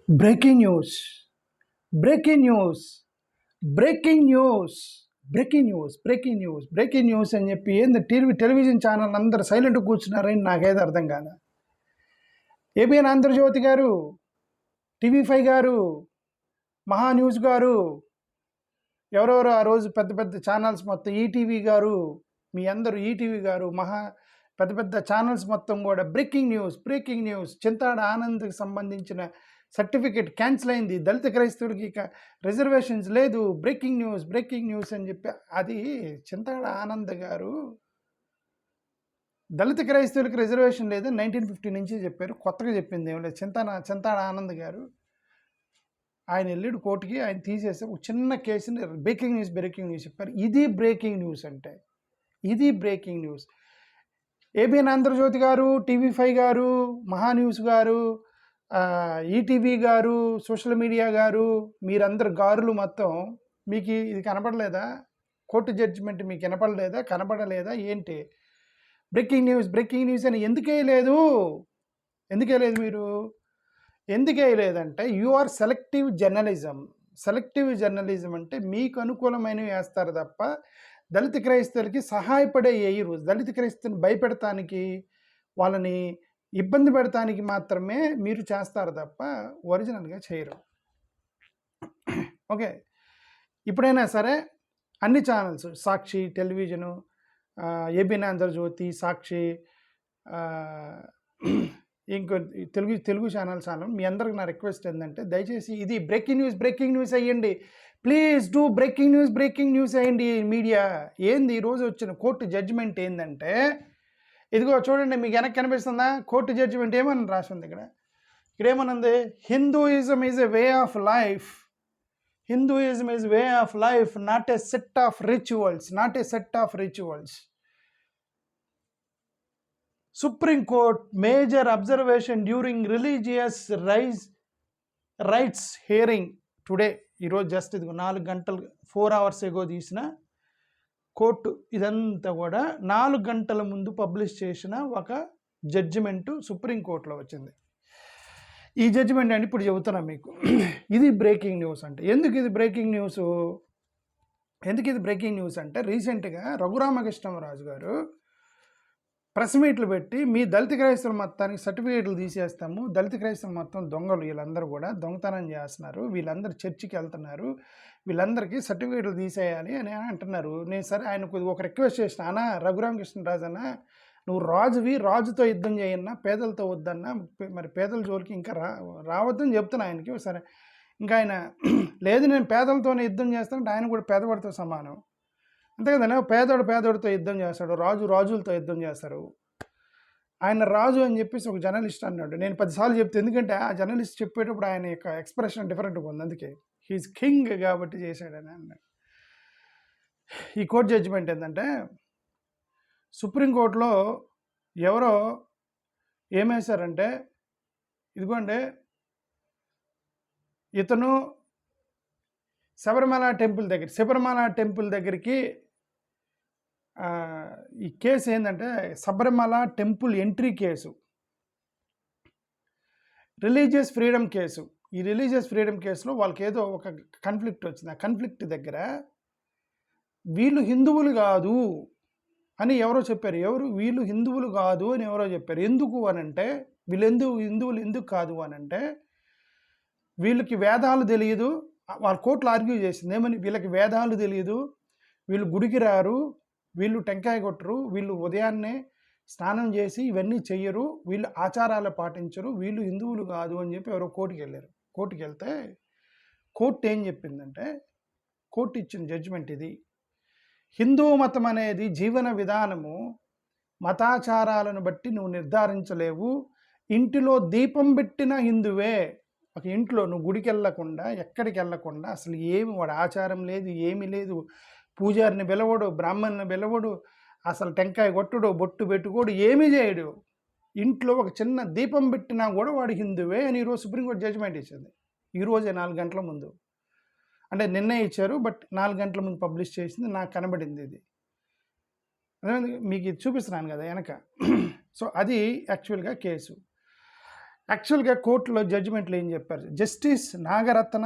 Breaking news breaking news breaking news breaking news breaking news breaking news అని చెప్పి ఏంది television channel అందరు silent కూర్చున్నారని నాకేది అర్థం కాదు. ఏబిఎన్ ఆంధ్రజ్యోతి గారు, టీవీ5 గారు, మహా న్యూస్ గారు, ఎవరెవరు ఆ రోజు పెద్ద పెద్ద ఛానల్స్ మొత్తం, ఈటీవీ గారు, మీ అందరూ ఈటీవీ గారు, మహా పెద్ద పెద్ద ఛానల్స్ మొత్తం కూడా బ్రేకింగ్ న్యూస్ చింతాడ ఆనంద్కి సంబంధించిన సర్టిఫికేట్ క్యాన్సిల్ అయింది, దళిత క్రైస్తవుడికి ఇక రిజర్వేషన్స్ లేదు, బ్రేకింగ్ న్యూస్ అని చెప్పి. అది చింతాడ ఆనంద్ గారు దళిత క్రైస్తవులకి రిజర్వేషన్ లేదు 1950 నుంచి చెప్పారు, కొత్తగా చెప్పింది ఏం లేదు. చింతాడ ఆనంద్ గారు ఆయన వెళ్ళాడు కోర్టుకి, ఆయన తీసేసి ఒక చిన్న కేసుని బ్రేకింగ్ న్యూస్ చెప్పారు. ఇది బ్రేకింగ్ న్యూస్ అంటే, ఇది బ్రేకింగ్ న్యూస్. ఏబిఎన్ ఆంధ్రజ్యోతి గారు, టీవీ5 గారు, మహా న్యూస్ గారు, ఈటీవీ గారు, సోషల్ మీడియా గారు, మీరందరు గారులు మొత్తం మీకు ఇది కనపడలేదా? కోర్టు జడ్జిమెంట్ మీకు కనపడలేదా ఏంటి? బ్రేకింగ్ న్యూస్ అని ఎందుకేయలేదు మీరు? ఎందుకేయలేదంటే యు ఆర్ సెలెక్టివ్ జర్నలిజం అంటే మీకు అనుకూలమైనవి వేస్తారు తప్ప దళిత క్రైస్తవులకి సహాయపడే వేయరు. దళిత క్రైస్తవుని భయపెడటానికి, వాళ్ళని ఇబ్బంది పెడటానికి మాత్రమే మీరు చేస్తారు తప్ప ఒరిజినల్గా చేయరు. ఓకే, ఇప్పుడైనా సరే అన్ని ఛానల్స్, సాక్షి టెలివిజను, ఏబిఎన్ ఆంధ్రజ్యోతి, సాక్షి, ఇంకో తెలుగు ఛానల్స్ మీ అందరికి నా రిక్వెస్ట్ ఏంటంటే దయచేసి ఇది బ్రేకింగ్ న్యూస్ అయ్యండి. ప్లీజ్ డూ బ్రేకింగ్ న్యూస్ అయ్యండి. మీడియా ఏంది ఈరోజు వచ్చిన కోర్టు జడ్జిమెంట్ ఏంటంటే, ఇదిగో చూడండి, మీకు వెనక్కి కనిపిస్తుందా? కోర్టు జడ్జిమెంట్ ఏమని రాసింది ఇక్కడ ఏమనుంది? Hinduism is a way of life, not a set of rituals. Supreme Court major observation during religious rights hearing today. ఈరోజు జస్ట్ ఇది 4 గంటలు 4 hours ఎగో తీసిన కోర్టు ఇదంతా కూడా 4 గంటల ముందు పబ్లిష్ చేసిన ఒక జడ్జిమెంటు సుప్రీంకోర్టులో వచ్చింది. ఈ జడ్జిమెంట్ అని ఇప్పుడు చెబుతున్నా మీకు. ఇది బ్రేకింగ్ న్యూస్ అంటే. ఎందుకు ఇది బ్రేకింగ్ న్యూస్ అంటే రీసెంట్గా రఘురామకృష్ణరాజు గారు ప్రెస్ మీట్లు పెట్టి మీ దళిత క్రైస్తవుల మొత్తానికి సర్టిఫికేట్లు తీసేస్తాము, దళిత క్రైస్తవులు మొత్తం దొంగలు, వీళ్ళందరూ కూడా దొంగతనం చేస్తున్నారు, వీళ్ళందరూ చర్చికి వెళ్తున్నారు, వీళ్ళందరికీ సర్టిఫికేట్లు తీసేయాలి అని అంటున్నారు. నేను సరే ఆయనకు ఒక రిక్వెస్ట్ చేసిన, అన్నా రఘురామకృష్ణరాజు అన్న, నువ్వు రాజుతో యుద్ధం చేయన్నా, పేదలతో వద్దన్నా, మరి పేదల జోలికి ఇంకా రావద్దని చెప్తున్నా ఆయనకి. సరే, ఇంకా ఆయన లేదు నేను పేదలతోనే యుద్ధం చేస్తానంటే ఆయన కూడా పేదవాడితో సమానం, అంతే కదండి. పేదోడితో యుద్ధం చేస్తాడు, రాజులతో యుద్ధం చేస్తారు. ఆయన రాజు అని చెప్పేసి ఒక జర్నలిస్ట్ అన్నాడు. నేను 10 సార్లు చెప్తే, ఎందుకంటే ఆ జర్నలిస్ట్ చెప్పేటప్పుడు ఆయన యొక్క ఎక్స్ప్రెషన్ డిఫరెంట్గా ఉంది, అందుకే హీఈస్ కింగ్ కాబట్టి చేశాడని అన్నాడు. ఈ కోర్టు జడ్జిమెంట్ ఏంటంటే, సుప్రీంకోర్టులో ఎవరో ఏమేశారంటే, ఇదిగోండి ఇతను శబరిమల టెంపుల్ దగ్గరికి ఈ కేసు ఏంటంటే Sabarimala temple entry case, religious freedom case. ఈ రిలీజియస్ ఫ్రీడమ్ కేసులో వాళ్ళకి ఏదో ఒక కన్ఫ్లిక్ట్ వచ్చింది. ఆ కన్ఫ్లిక్ట్ దగ్గర వీళ్ళు హిందువులు కాదు అని ఎవరో చెప్పారు. వీళ్ళు హిందువులు కాదు అని ఎవరో చెప్పారు. ఎందుకు అనంటే, హిందువులు ఎందుకు కాదు అనంటే, వీళ్ళకి వేదాలు తెలియదు. వాళ్ళ కోర్టులో ఆర్గ్యూ చేసింది ఏమని, వీళ్ళకి వేదాలు తెలియదు, వీళ్ళు గుడికి రారు, వీళ్ళు టెంకాయ కొట్టరు, వీళ్ళు ఉదయాన్నే స్నానం చేసి ఇవన్నీ చెయ్యరు, వీళ్ళు ఆచారాలు పాటించరు, వీళ్ళు హిందువులు కాదు అని చెప్పి ఎవరో కోర్టుకి వెళ్తే కోర్టు ఏం చెప్పిందంటే, కోర్టు ఇచ్చిన జడ్జిమెంట్ ఇది: హిందూ మతం అనేది జీవన విధానము, మతాచారాలను బట్టి నువ్వు నిర్ధారించలేవు. ఇంటిలో దీపం పెట్టిన హిందువే. ఒక ఇంట్లో నువ్వు గుడికి వెళ్ళకుండా, ఎక్కడికి వెళ్ళకుండా, అసలు వాడు ఆచారం లేదు, ఏమీ లేదు, పూజారిని పిలవడు, బ్రాహ్మణ్ని పిలవడు, అసలు టెంకాయ కొట్టుడు, బొట్టు పెట్టుకోడు, ఏమీ చేయడు, ఇంట్లో ఒక చిన్న దీపం పెట్టినా కూడా వాడు హిందువే అని ఈరోజు సుప్రీంకోర్టు జడ్జిమెంట్ ఇచ్చింది. ఈరోజే 4 గంటల ముందు, అంటే నిన్నే ఇచ్చారు, బట్ 4 గంటల ముందు పబ్లిష్ చేసింది, నాకు కనబడింది ఇది. అదే మీకు ఇది చూపిస్తున్నాను కదా వెనక. సో అది యాక్చువల్గా కేసు. యాక్చువల్గా కోర్టులో జడ్జిమెంట్లు ఏం చెప్పారు, జస్టిస్ నాగరత్న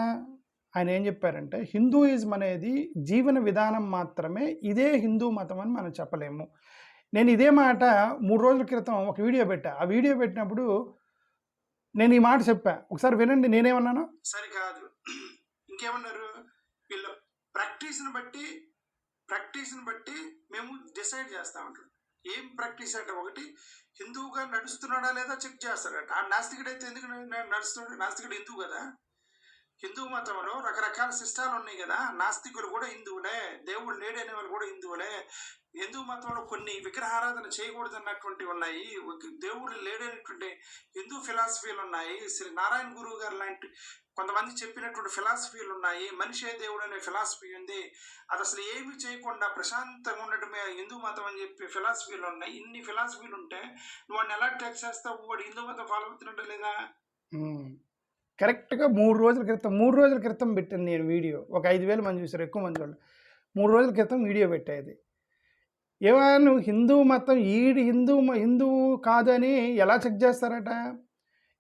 ఆయన ఏం చెప్పారంటే హిందూయిజం అనేది జీవన విధానం మాత్రమే, ఇదే హిందూ మతం అని మనం చెప్పలేము. నేను ఇదే మాట 3 రోజుల క్రితం ఒక వీడియో పెట్టా. ఆ వీడియో పెట్టినప్పుడు నేను ఈ మాట చెప్పా, ఒకసారి వినండి నేనేమన్నాను. సరికాదు, ఇంకేమన్నారు, వీళ్ళు ప్రాక్టీస్ని బట్టి మేము డిసైడ్ చేస్తా ఉంటాం. ఏం ప్రాక్టీస్ అంటే, ఒకటి హిందువుగా నడుస్తున్నాడా లేదా చెక్ చేస్తాడట. ఆ నాస్తికుడు అయితే ఎందుకు నడుస్తున్నాడు? నాస్తికుడు హిందువు కదా. హిందూ మతంలో రకరకాల సిస్టాలు ఉన్నాయి కదా. నాస్తికులు కూడా హిందువులే, దేవుడు లేడనే వాళ్ళు కూడా హిందువులే. హిందూ మతంలో కొన్ని విగ్రహారాధన చేయకూడదు అన్నటువంటివి ఉన్నాయి, దేవుడు లేడనేటువంటి హిందూ ఫిలాసఫీలు ఉన్నాయి, శ్రీ నారాయణ గురువు గారు లాంటి కొంతమంది చెప్పినటువంటి ఫిలాసఫీలు ఉన్నాయి, మనిషే దేవుడు అనే ఫిలాసఫీ ఉంది. అది అసలు ఏమి చేయకుండా ప్రశాంతంగా ఉండటమే హిందూ మతం అని చెప్పి ఫిలాసఫీలు ఉన్నాయి. ఇన్ని ఫిలాసఫీలు ఉంటే నువ్వు వాడిని ఎలా ట్యాక్స్ చేస్తావు? వాడు హిందూ మతం ఫాలో అవుతున్నట్టు లేదా? కరెక్ట్గా 3 రోజుల క్రితం పెట్టాను నేను వీడియో. ఒక 5,000 మంది చూసారు, ఎక్కువ మంది వాళ్ళు. 3 రోజుల క్రితం వీడియో పెట్టేది. ఏమన్నా నువ్వు హిందూ మతం హిందువు కాదని ఎలా చెక్ చేస్తారట?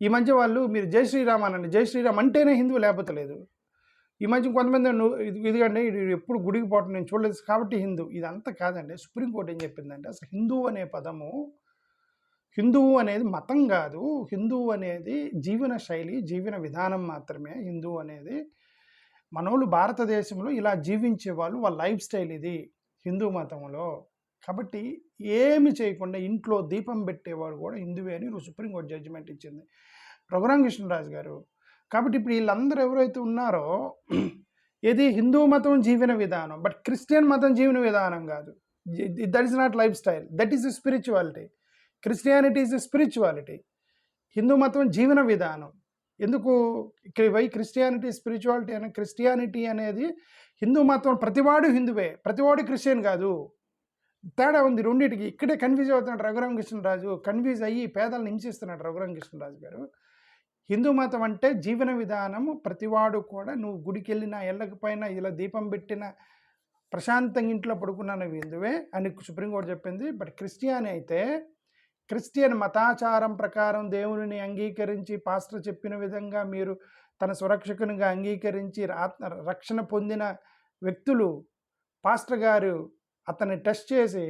ఈ మధ్య వాళ్ళు మీరు జై శ్రీరామ్ అనండి, జై శ్రీరామ్ అంటేనే హిందువు లేకపోతే లేదు. ఈ మధ్య కొంతమంది ఇదిగండి ఎప్పుడు గుడికి పోవటం నేను చూడలేదు కాబట్టి హిందూ, ఇదంతా కాదండి. సుప్రీంకోర్టు ఏం చెప్పిందంటే అసలు హిందువు అనే పదము, హిందువు అనేది మతం కాదు, హిందువు అనేది జీవన శైలి, జీవన విధానం మాత్రమే. హిందువు అనేది మనోళ్ళు భారతదేశంలో ఇలా జీవించే వాళ్ళు, వాళ్ళ లైఫ్ స్టైల్ ఇది హిందూ మతంలో. కాబట్టి ఏమి చేయకుండా ఇంట్లో దీపం పెట్టేవాడు కూడా హిందువే అని సుప్రీంకోర్టు జడ్జిమెంట్ ఇచ్చింది, రఘురామకృష్ణరాజు గారు. కాబట్టి ఇప్పుడు వీళ్ళందరూ ఎవరైతే ఉన్నారో ఇది హిందూ మతం జీవన విధానం, బట్ క్రిస్టియన్ మతం జీవన విధానం కాదు. That is not life style, that is spirituality. Christianity is spirituality, Hindu మతం జీవన విధానం. ఎందుకు వై క్రిస్టియానిటీ స్పిరిచువాలిటీ అని? క్రిస్టియానిటీ అనేది హిందూ మతం, ప్రతివాడు హిందువే, ప్రతివాడు క్రిస్టియన్ కాదు. తేడా ఉంది రెండింటికి. ఇక్కడే కన్ఫ్యూజ్ అవుతున్నాడు రఘురామకృష్ణరాజు, కన్ఫ్యూజ్ అయ్యి పేదలను హింసిస్తున్నాడు రఘురామకృష్ణరాజు గారు. హిందూ మతం అంటే జీవన విధానము, ప్రతివాడు కూడా నువ్వు గుడికి వెళ్ళినా వెళ్ళకపోయినా, ఇలా దీపం పెట్టిన ప్రశాంతంగా ఇంట్లో పడుకున్నాను హిందువే అని సుప్రీంకోర్టు చెప్పింది. బట్ క్రిస్టియాని అయితే క్రిస్టియన్ మతాచారం ప్రకారం దేవుని అంగీకరించి, పాస్టర్ చెప్పిన విధంగా మీరు తన సురక్షకునిగా అంగీకరించి రక్షణ పొందిన వ్యక్తులు, పాస్టర్ గారు అతన్ని టెస్ట్ చేసి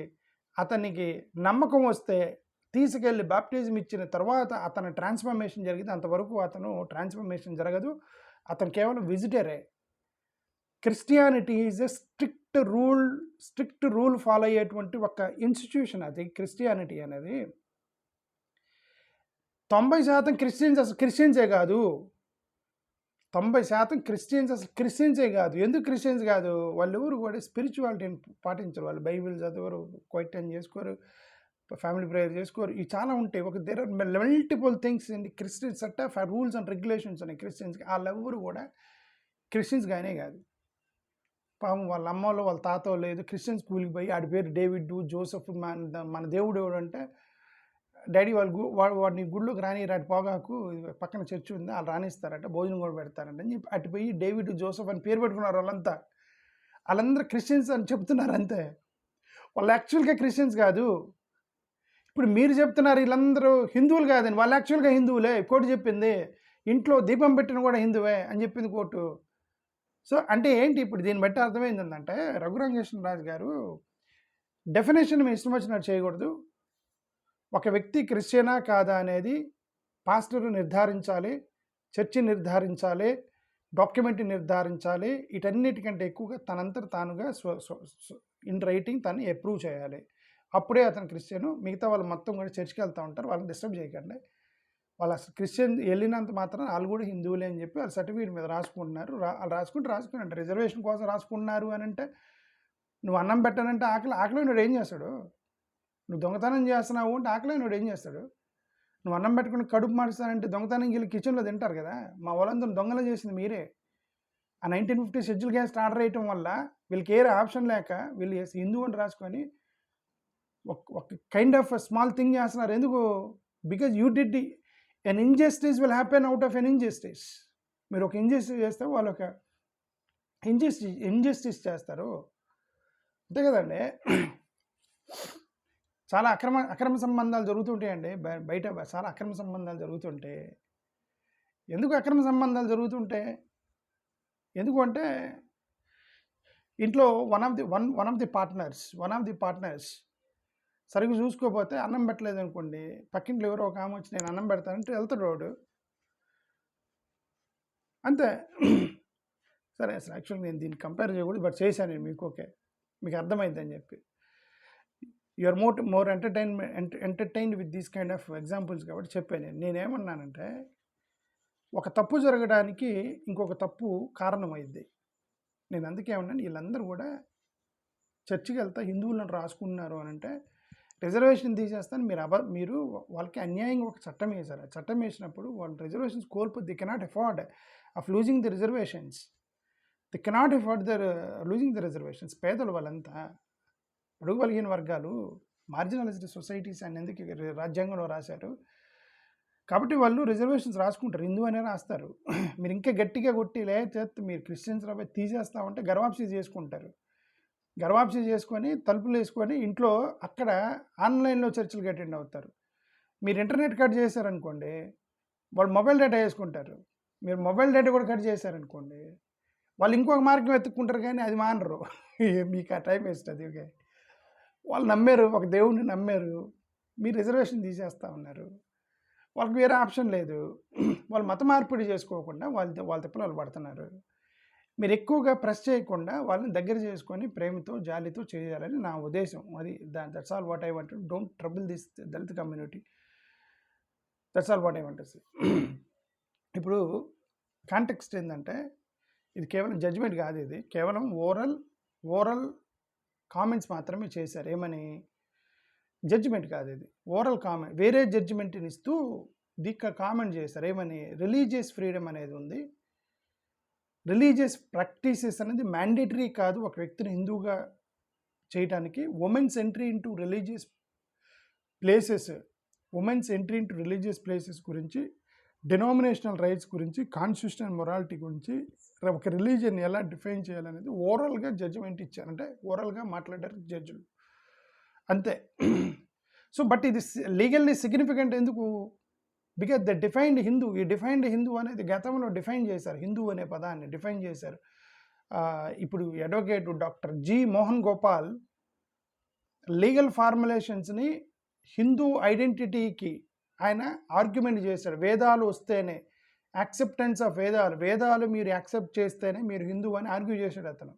అతనికి నమ్మకం వస్తే తీసుకెళ్ళి బాప్టిజం ఇచ్చిన తర్వాత అతని ట్రాన్స్ఫర్మేషన్ జరిగింది. అంతవరకు అతను ట్రాన్స్ఫర్మేషన్ జరగదు, అతను కేవలం విజిటరే. Christianity is a strict rule follow అయ్యేటువంటి ఒక ఇన్స్టిట్యూషన్ అది. క్రిస్టియానిటీ అనేది 90% క్రిస్టియన్స్ అసలు క్రిస్టియన్సే కాదు. 90% క్రిస్టియన్స్ అసలు క్రిస్టియన్సే కాదు. ఎందుకు క్రిస్టియన్స్ కాదు? వాళ్ళు ఎవరు కూడా స్పిరిచువాలిటీని పాటించరు. వాళ్ళు బైబిల్ చదవరు, క్వైట్ టైం చేసుకోరు, ఫ్యామిలీ ప్రేయర్ చేసుకోరు. ఇవి చాలా ఉంటాయి. There are multiple things in Christians, set of rules and regulations ఉన్నాయి క్రిస్టియన్స్కి. వాళ్ళెవరు కూడా క్రిస్టియన్స్ గానే కాదు. పాపం వాళ్ళ అమ్మలో వాళ్ళ తాతో లేదు క్రిస్టియన్ స్కూల్కి పోయి ఆడి పేరు డేవిడ్ జోసెఫ్, మన దేవుడు ఎవడు అంటే డాడీ వాడిని గుళ్ళోకి రానిరాటి పోగాకు, పక్కన చర్చి ఉంది, వాళ్ళు రానిస్తారట, భోజనం కూడా పెడతారంట అని చెప్పి అటు పోయి డేవిడ్ జోసెఫ్ అని పేరు పెట్టుకున్నారు వాళ్ళంతా. వాళ్ళందరూ క్రిస్టియన్స్ అని చెప్తున్నారు అంతే, వాళ్ళు యాక్చువల్గా క్రిస్టియన్స్ కాదు. ఇప్పుడు మీరు చెప్తున్నారు వీళ్ళందరూ హిందువులు కాదని, వాళ్ళు యాక్చువల్గా హిందువులే. కోర్టు చెప్పింది ఇంట్లో దీపం పెట్టిన కూడా హిందువే అని చెప్పింది కోర్టు. సో అంటే ఏంటి, ఇప్పుడు దీన్ని బట్టి అర్థమైంది ఏంటంటే రఘురామకృష్ణరాజు గారు డెఫినేషన్ మేము ఇష్టం వచ్చినట్టు చేయకూడదు. ఒక వ్యక్తి క్రిస్టియనా కాదా అనేది పాస్టరు నిర్ధారించాలి, చర్చి నిర్ధారించాలి, డాక్యుమెంట్ నిర్ధారించాలి. వీటన్నిటికంటే ఎక్కువగా తనంతట తానుగా ఇన్ రైటింగ్ తను అప్రూవ్ చేయాలి. అప్పుడే అతను క్రిస్టియను. మిగతా వాళ్ళు మొత్తం కూడా చర్చికి వెళ్తూ ఉంటారు, వాళ్ళని డిస్టర్బ్ చేయకండి. వాళ్ళు అసలు క్రిస్టియన్ వెళ్ళినంత మాత్రం వాళ్ళు కూడా హిందువులే అని చెప్పి వాళ్ళ సర్టిఫికేట్ మీద రాసుకుంటున్నారు. వాళ్ళు రాసుకుంటే రిజర్వేషన్ కోసం రాసుకుంటున్నారు అని అంటే, నువ్వు అన్నం పెట్టానంటే ఆకలి నువ్వు ఏం చేస్తాడు? నువ్వు దొంగతనం చేస్తున్నావు అంటే ఆకలేనోడు ఏం చేస్తాడు? నువ్వు అన్నం పెట్టుకుని కడుపు మారుస్తానంటే దొంగతనం వీళ్ళు కిచెన్లో తింటారు కదా. మా వాళ్ళందరూ దొంగలు చేసింది మీరే. ఆ 1950 షెడ్యూల్ క్యాస్ట్ ఆర్డర్ వేయటం వల్ల వీళ్ళకి ఏ ఆప్షన్ లేక వీళ్ళు హిందూ అని రాసుకొని ఒక కైండ్ ఆఫ్ స్మాల్ థింగ్ చేస్తున్నారు. ఎందుకు? Because you did an injustice will happen out of an injustice. మీరు ఒక ఇంజస్టిస్ చేస్తే వాళ్ళు ఒక ఇంజస్టిస్ చేస్తారు, అంతే కదండి. చాలా అక్రమ సంబంధాలు జరుగుతుంటాయండి బయట, చాలా అక్రమ సంబంధాలు జరుగుతుంటే ఎందుకు అక్రమ సంబంధాలు జరుగుతుంటే? ఎందుకు అంటే ఇంట్లో వన్ ఆఫ్ ది పార్ట్నర్స్ సరిగ్గా చూసుకోకపోతే అన్నం పెట్టలేదు అనుకోండి, పక్కింట్లో ఎవరో ఒక ఆమె వచ్చి నేను అన్నం పెడతానంటే వెళ్తాడు వాడు. అంతే. సరే, అసలు యాక్చువల్గా నేను దీన్ని కంపేర్ చేయకూడదు, బట్ చేశాను నేను, మీకు ఓకే, మీకు అర్థమైందని చెప్పి. You are more entertained with these kind of examples కాబట్టి చెప్పాను. నేనేమన్నానంటే, ఒక తప్పు జరగడానికి ఇంకొక తప్పు కారణమైంది. నేను అందుకే ఏమన్నాను, వీళ్ళందరూ కూడా చర్చికి వెళ్తా హిందువులను రాసుకుంటున్నారు అని అంటే రిజర్వేషన్ తీసేస్తాను, మీరు వాళ్ళకి అన్యాయంగా ఒక చట్టం వేశారు. ఆ చట్టం వేసినప్పుడు వాళ్ళు రిజర్వేషన్స్ కోల్పోతే the cannot afford of losing the reservations. The cannot afford losing the reservations. పేదలు వాళ్ళంతా అడుగు కలిగిన వర్గాలు, మార్జినలైజ్డ్ సొసైటీస్ అని ఎందుకు రాజ్యాంగంలో రాశారు కాబట్టి వాళ్ళు రిజర్వేషన్స్ రాసుకుంటారు, హిందూ అనే రాస్తారు. మీరు ఇంకా గట్టిగా కొట్టి లేకపోతే మీరు క్రిస్టియన్స్ రాబోయి తీసేస్తామంటే గర్వాప్సీ చేసుకుంటారు. గర్వాప్సీ చేసుకొని తలుపులు వేసుకొని ఇంట్లో అక్కడ ఆన్లైన్లో చర్చలకు అటెండ్ అవుతారు. మీరు ఇంటర్నెట్ కట్ చేశారనుకోండి, వాళ్ళు మొబైల్ డేటా వేసుకుంటారు. మీరు మొబైల్ డేటా కూడా కట్ చేశారనుకోండి, వాళ్ళు ఇంకొక మార్గం వెతుక్కుంటారు, కానీ అది మానరు. మీకు ఆ టైం వేస్ట్ అది. ఓకే, వాళ్ళు నమ్మారు, ఒక దేవుడిని నమ్మారు, మీరు రిజర్వేషన్ తీసేస్తా ఉన్నారు, వాళ్ళకి వేరే ఆప్షన్ లేదు. వాళ్ళు మత మార్పిడి చేసుకోకుండా వాళ్ళ తిప్పలు వాళ్ళు పడుతున్నారు. మీరు ఎక్కువగా ప్రెస్ చేయకుండా వాళ్ళని దగ్గర చేసుకొని ప్రేమతో జాలితో చేయాలని నా ఉద్దేశం. అది that's all what I want. Don't trouble this Dalit community. That's all what I want. ఇప్పుడు కాంటెక్స్ట్ ఏంటంటే, ఇది కేవలం జడ్జిమెంట్ కాదు, ఇది కేవలం ఓరల్ కామెంట్స్ మాత్రమే చేశారు. ఏమని? జడ్జిమెంట్ కాదు, ఇది ఓరల్ కామెంట్. వేరే జడ్జిమెంట్ని ఇస్తూ దీక్క కామెంట్ చేశారు. ఏమని? రిలీజియస్ ఫ్రీడమ్ అనేది ఉంది, రిలీజియస్ ప్రాక్టీసెస్ అనేది మ్యాండేటరీ కాదు ఒక వ్యక్తిని హిందూగా చేయడానికి. Women's entry into religious places గురించి, డినామినేషనల్ రైట్స్ గురించి, కాన్స్టిట్యూషనల్ మొరాలిటీ గురించి, ఒక రిలీజియన్ ఎలా డిఫైన్ చేయాలనేది ఓరల్గా జడ్జిమెంట్ ఇచ్చారు. అంటే ఓరల్గా మాట్లాడారు జడ్జిలు, అంతే. సో బట్ ఇది లీగల్లీ సిగ్నిఫికెంట్ ఎందుకు? Because the defined Hindu. ఈ డిఫైన్డ్ హిందూ అనేది గతంలో డిఫైన్ చేశారు, హిందూ అనే పదాన్ని డిఫైన్ చేశారు. ఇప్పుడు advocate doctor G Mohan Gopal legal ఫార్ములేషన్స్ని హిందూ ఐడెంటిటీకి ఆయన ఆర్గ్యుమెంట్ చేశాడు. వేదాలు వస్తేనే, యాక్సెప్టెన్స్ ఆఫ్ వేదాలు మీరు యాక్సెప్ట్ చేస్తేనే మీరు హిందూ అని ఆర్గ్యూ చేశాడు అతను.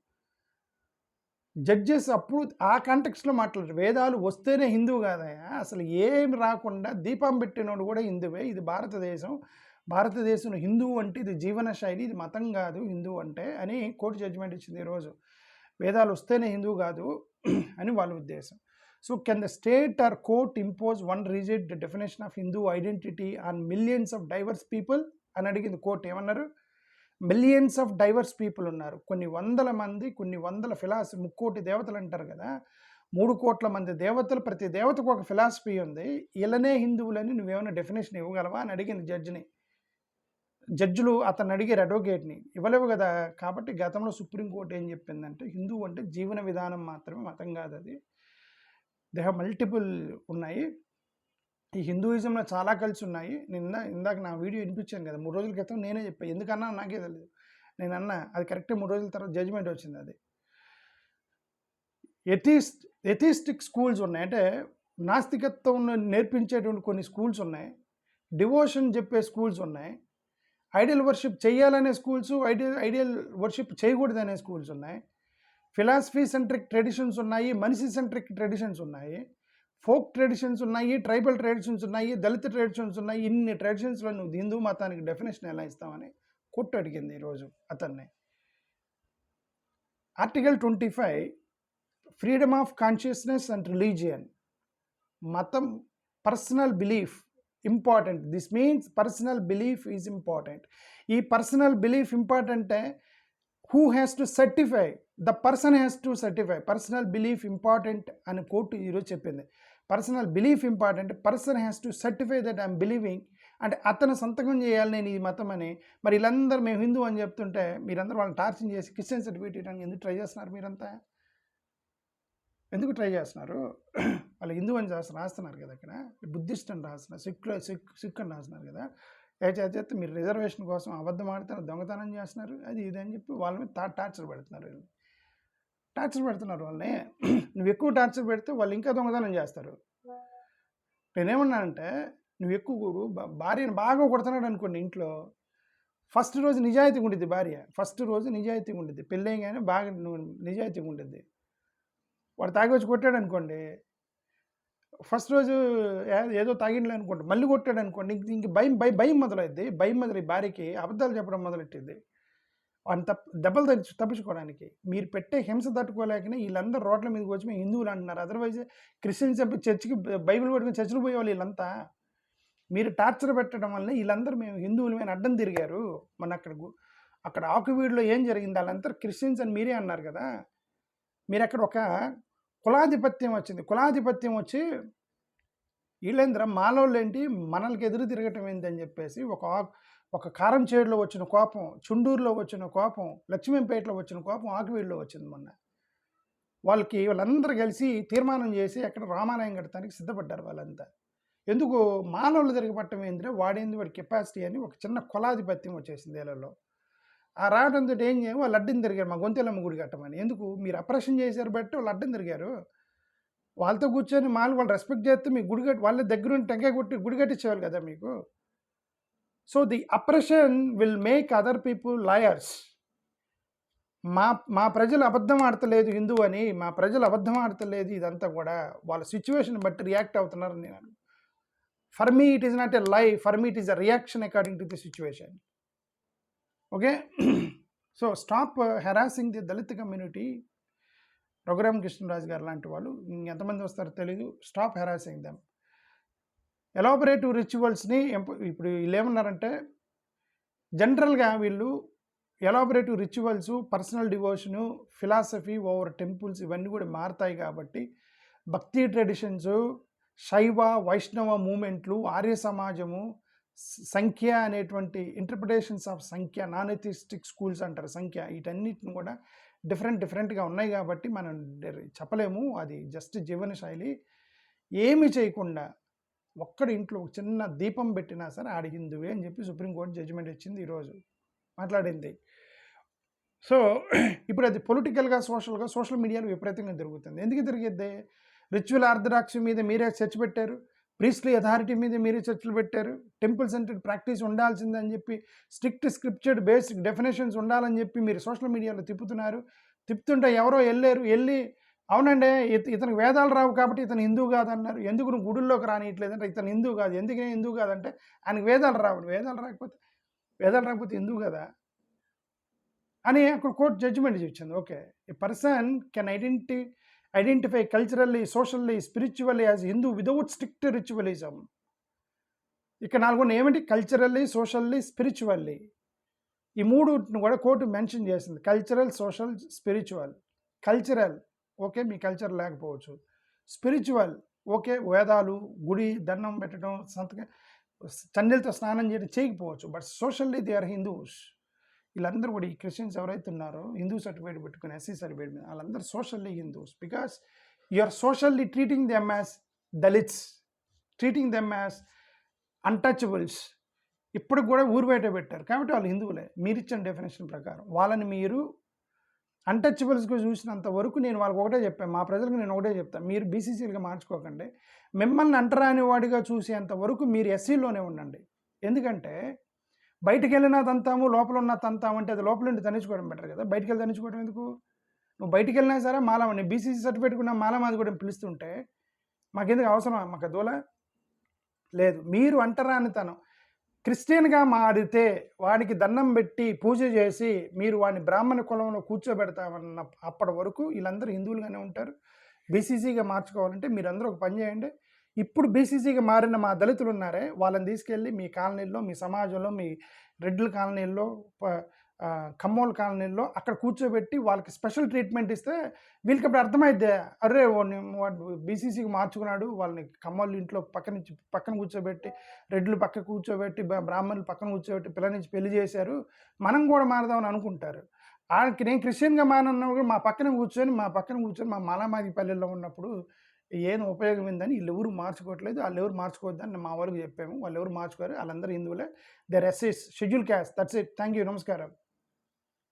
జడ్జెస్ అప్పుడు ఆ కాంటెక్స్లో మాట్లాడారు, వేదాలు వస్తేనే హిందూ కాదయా, అసలు ఏమి రాకుండా దీపం పెట్టినోడు కూడా హిందువే. ఇది భారతదేశం హిందూ అంటే ఇది జీవన శైలి, ఇది మతం కాదు హిందూ అంటే అని కోర్టు జడ్జిమెంట్ ఇచ్చింది ఈరోజు. వేదాలు వస్తేనే హిందూ కాదు అని వాళ్ళ ఉద్దేశం. So can the state or court impose one rigid definition of Hindu identity on millions of divorce people అని అడిగింది కోర్టు. ఏమన్నారు? మిలియన్స్ ఆఫ్ డైవర్స్ పీపుల్ ఉన్నారు, కొన్ని వందల మంది, కొన్ని వందల ఫిలాసఫీ. 3 కోటి దేవతలు అంటారు కదా, 3 కోట్ల మంది దేవతలు, ప్రతి దేవతకు ఒక ఫిలాసఫీ ఉంది. ఇలానే హిందువులని నువ్వేమైనా డెఫినేషన్ ఇవ్వగలవా అని అడిగింది జడ్జిలు అతను అడిగారు అడ్వకేట్ని. ఇవ్వలేవు కదా. కాబట్టి గతంలో సుప్రీంకోర్టు ఏం చెప్పిందంటే, హిందువు అంటే జీవన విధానం మాత్రమే, మతం కాదు అది. దే హ్యావ్ మల్టిపుల్ ఉన్నాయి. ఈ హిందూయిజంలో చాలా కలిసి ఉన్నాయి. ఇందాక నా వీడియో వినిపించాను కదా, 3 రోజుల క్రితం నేనే చెప్పాను. ఎందుకన్నా నాకే తెలియదు, నేను అన్నా అది కరెక్టే. 3 రోజుల తర్వాత జడ్జిమెంట్ వచ్చింది. అది ఎథిస్టిక్ స్కూల్స్ ఉన్నాయి, అంటే నాస్తికత్వం నేర్పించేటువంటి కొన్ని స్కూల్స్ ఉన్నాయి. డివోషన్ చెప్పే స్కూల్స్ ఉన్నాయి. ఐడియల్ వర్షిప్ చేయాలనే స్కూల్స్, ఐడియల్ వర్షిప్ చేయకూడదనే స్కూల్స్ ఉన్నాయి. ఫిలాసఫీ సెంట్రిక్ ట్రెడిషన్స్ ఉన్నాయి, మనిషి సెంట్రిక్ ట్రెడిషన్స్ ఉన్నాయి, ఫోక్ ట్రెడిషన్స్ ఉన్నాయి, ట్రైబల్ ట్రెడిషన్స్ ఉన్నాయి, దళిత ట్రెడిషన్స్ ఉన్నాయి. ఇన్ని ట్రెడిషన్స్లో నువ్వు హిందూ మతానికి డెఫినేషన్ ఎలా ఇస్తామని కోర్టు అడిగింది ఈరోజు అతన్ని. Article 25 freedom of consciousness and religion. మతం, personal belief important. This means personal belief is important. ఈ పర్సనల్ బిలీఫ్ ఇంపార్టెంటే. Who has to certify? The person has to certify. Personal belief important అని court ఈరోజు చెప్పింది. Personal belief important, person has to certify that I'm believing. అంటే అతను సంతకం చేయాలి నేను ఈ మతం అని. మరి వీళ్ళందరూ మేము హిందూ అని చెప్తుంటే మీరందరూ వాళ్ళని టార్చర్ చేసి క్రిస్టియన్ సర్టిఫికేట్ ఇవ్వడానికి ఎందుకు ట్రై చేస్తున్నారు? మీరంతా ఎందుకు ట్రై చేస్తున్నారు? వాళ్ళు హిందూ అని రాస్తున్నారు కదా, అక్కడ బుద్ధిస్ట్ అని రాస్తున్నారు, సిక్ అని రాస్తున్నారు కదా. చేస్తే మీరు రిజర్వేషన్ కోసం అబద్ధం ఆడుతున్నారు, దొంగతనం చేస్తున్నారు, అది ఇది అని చెప్పి వాళ్ళ మీద టార్చర్ పెడుతున్నారు. వాళ్ళని. నువ్వు ఎక్కువ టార్చర్ పెడితే వాళ్ళు ఇంకా దొంగతనం చేస్తారు. నేనేమన్నానంటే, నువ్వు ఎక్కువ భార్యను బాగా కొడుతున్నాడు అనుకోండి ఇంట్లో, ఫస్ట్ రోజు నిజాయితీగా ఉండిద్ది భార్య, పెళ్ళేగానే బాగా నువ్వు నిజాయితీగా ఉండిద్ది. వాడు తాగి వచ్చి కొట్టాడు అనుకోండి, ఫస్ట్ రోజు ఏదో తాగిండలే అనుకోండి, మళ్ళీ కొట్టాడు అనుకోండి, ఇంక భయం మొదలైద్ది. భార్యకి అబద్ధాలు చెప్పడం మొదలెట్టింది. వాడిని దెబ్బలు తప్పించుకోవడానికి. మీరు పెట్టే హింస తట్టుకోలేకనే వీళ్ళందరూ రోడ్ల మీదకి వచ్చి మేము హిందువులు అంటున్నారు. అదర్వైజ్ క్రిస్టియన్స్ చెప్పి చర్చికి బైబిల్ పట్టుకుని చర్చిలు పోయేవాళ్ళు వీళ్ళంతా. మీరు టార్చర్ పెట్టడం వల్ల వీళ్ళందరూ మేము హిందువులమైన అడ్డం తిరిగారు. మన అక్కడ ఆకువీడులో ఏం జరిగింది, వాళ్ళందరూ క్రిస్టియన్స్ అని మీరే అన్నారు కదా. మీరు అక్కడ ఒక కులాధిపత్యం వచ్చి వీళ్ళేంద్ర మాలోళ్ళు ఏంటి మనల్కి ఎదురు తిరగటం ఏంటని చెప్పేసి ఒక కారం చేడులో వచ్చిన కోపం, చుండూరులో వచ్చిన కోపం, లక్ష్మీపేటలో వచ్చిన కోపం ఆకువీడులో వచ్చింది మొన్న. వాళ్ళందరూ కలిసి తీర్మానం చేసి అక్కడ రామాలయం కట్టడానికి సిద్ధపడ్డారు వాళ్ళంతా. ఎందుకు మానవులు తిరగబట్టం ఏంటంటే వాడి కెపాసిటీ అని ఒక చిన్న కులాధిపత్యం వచ్చేసింది వీళ్ళలో. ఆ రావడంతో ఏం చేయాలి, వాళ్ళు అడ్డం తిరిగారు మా గొంతెలమ్మ గుడి కట్టమని. ఎందుకు మీరు అప్రెషన్ చేశారు బట్టి వాళ్ళు అడ్డం తిరిగారు. వాళ్ళతో కూర్చొని వాళ్ళు రెస్పెక్ట్ చేస్తే మీ గుడి కట్టి వాళ్ళ దగ్గర ఉండి టెంకాయ కొట్టి గుడి కట్టించేవాళ్ళు కదా మీకు. So the oppression will make other people liars. మా ప్రజలు అబద్ధం ఆడతలేదు హిందూ అని, మా ప్రజలు అబద్ధం ఆడతలేదు, ఇదంతా కూడా వాళ్ళ సిచ్యువేషన్ బట్టి రియాక్ట్ అవుతున్నారు నేను. For me it is not a lie, for me it is a reaction according to the situation. Okay, so stop harassing the Dalit community. Raghurama Krishnaraju garu లాంటి వాళ్ళు ఎంతమంది వస్తారో తెలీదు. Stop harassing them. ఎలాబరేటివ్ రిచువల్స్ని ఇప్పుడు వీళ్ళు ఏమన్నారంటే, జనరల్గా వీళ్ళు elaborative rituals, personal devotion, philosophy over temples ఇవన్నీ కూడా మారుతాయి కాబట్టి భక్తి ట్రెడిషన్స్, శైవ వైష్ణవ మూమెంట్లు, ఆర్య సమాజము, సంఖ్య అనేటువంటి ఇంటర్ప్రిటేషన్స్ ఆఫ్ సంఖ్య, నాన్ ఎథిస్టిక్ స్కూల్స్ అంటారు సంఖ్య, వీటన్నిటిని కూడా డిఫరెంట్గా ఉన్నాయి కాబట్టి మనం చెప్పలేము. అది జస్ట్ జీవన శైలి. ఏమి చేయకుండా ఒక్కడి ఇంట్లో చిన్న దీపం పెట్టినా సరే ఆడి హిందువే అని చెప్పి సుప్రీంకోర్టు జడ్జిమెంట్ ఇచ్చింది ఈరోజు, మాట్లాడింది. సో ఇప్పుడు అది పొలిటికల్గా సోషల్ మీడియాలో విపరీతంగా తిరుగుతుంది. ఎందుకు తిరిగిద్ది? రిచువల్ ఆర్థడాక్సీ మీద మీరే చర్చ పెట్టారు, ప్రీస్ట్లీ అథారిటీ మీద మీరే చర్చలు పెట్టారు, టెంపుల్ సెంటర్డ్ ప్రాక్టీస్ ఉండాల్సిందని చెప్పి స్ట్రిక్ట్ స్క్రిప్చర్డ్ బేసిక్ డెఫినేషన్స్ ఉండాలని చెప్పి మీరు సోషల్ మీడియాలో తిప్పుతుంటే ఎవరో వెళ్ళి అవునండి ఇతనికి వేదాలు రావు కాబట్టి ఇతను హిందూ కాదన్నారు. ఎందుకు నువ్వు గుడుల్లోకి రానియట్లేదంటే ఇతను హిందూ కాదు. ఎందుకు హిందూ కాదంటే ఆయనకు వేదాలు రాకపోతే హిందూ కదా అని అక్కడ కోర్టు జడ్జిమెంట్ ఇచ్చింది. Okay, a person can identify culturally, socially, spiritually as Hindu without strict ritualism. ఇక్కడ 4 ఏమిటి? Culturally, socially, spiritually. ఈ 3 కూడా కోర్టు మెన్షన్ చేసింది. Cultural, social, spiritual. Cultural okay, మీ కల్చర్ లేకపోవచ్చు. స్పిరిచువల్ ఓకే, వేదాలు, గుడి దండం పెట్టడం, చన్నీలతో స్నానం చేయకపోవచ్చు. But socially they are Hindus. వీళ్ళందరూ కూడా ఈ క్రిస్టియన్స్ ఎవరైతే ఉన్నారో హిందూ సర్టిఫికేట్ పెట్టుకుని ఎస్సీ సర్టిఫికేట్ మీద వాళ్ళందరూ socially Hindus. Because you are socially treating them as Dalits, treating them as untouchables. ఇప్పుడు కూడా ఊరు బయట పెట్టారు కాబట్టి వాళ్ళు హిందువులే. మీరు ఇచ్చిన డెఫినేషన్ ప్రకారం వాళ్ళని మీరు అన్టచబుల్స్గా చూసినంత వరకు నేను వాళ్ళకి ఒకటే చెప్పాను, మా ప్రజలకు నేను ఒకటే చెప్తాను, మీరు బీసీసీలుగా మార్చుకోకండి. మిమ్మల్ని అంటరాని వాడిగా చూసేంత వరకు మీరు ఎస్సీలోనే ఉండండి. ఎందుకంటే బయటికి వెళ్ళినా తంతాము, లోపల ఉన్న తంతాము అంటే అది లోపల నుండి తనించుకోవడం బెటర్ కదా. బయటికి వెళ్ళి తనించుకోవడం ఎందుకు? నువ్వు బయటికి వెళ్ళినా సరే మాలమని బీసీసీ సర్టిఫికేట్ ఉన్న మాలమాది కూడా పిలుస్తుంటే మాకెందుకు అవసరం? మాకు అదోలా లేదు. మీరు అంటరానితనం క్రిస్టియన్గా మారితే వాడికి దండం పెట్టి పూజ చేసి మీరు వాడిని బ్రాహ్మణ కులంలో కూర్చోబెడతామన్న అప్పటి వరకు వీళ్ళందరూ హిందువులుగానే ఉంటారు. బీసీసీగా మార్చుకోవాలంటే మీరందరూ ఒక పని చేయండి. ఇప్పుడు బీసీసీగా మారిన మా దళితులు ఉన్నారే వాళ్ళని తీసుకెళ్ళి మీ కాలనీల్లో, మీ సమాజంలో, మీ రెడ్ల కాలనీల్లో, ఖమ్మోల్ కాలనీల్లో అక్కడ కూర్చోబెట్టి వాళ్ళకి స్పెషల్ ట్రీట్మెంట్ ఇస్తే వీళ్ళకి అప్పుడు అర్థమైద్దే, అరే వాడు బీసీసీకి మార్చుకున్నాడు, వాళ్ళని ఖమ్మోల్ ఇంట్లో పక్కన కూర్చోబెట్టి, రెడ్లు పక్క కూర్చోబెట్టి, బ్రాహ్మణులు పక్కన కూర్చోబెట్టి పిల్లనిచ్చి పెళ్లి చేశారు, మనం కూడా మారదామని అనుకుంటారు. నేను క్రిస్టియన్గా మారినప్పుడు మా పక్కన కూర్చొని మా మాలామాది పల్లెల్లో ఉన్నప్పుడు ఏం ఉపయోగం ఏందని వీళ్ళెవరు మార్చుకోవట్లేదు. ఆళ్ళెవరు మార్చుకోవద్దని మా వాళ్ళకి చెప్పాము. వాళ్ళెవరు మార్చుకోరు. ఆళ్ళందరూ హిందువులే. దే ఆర్ ఎస్సీస్, scheduled caste. That's it. Thank you. నమస్కారం.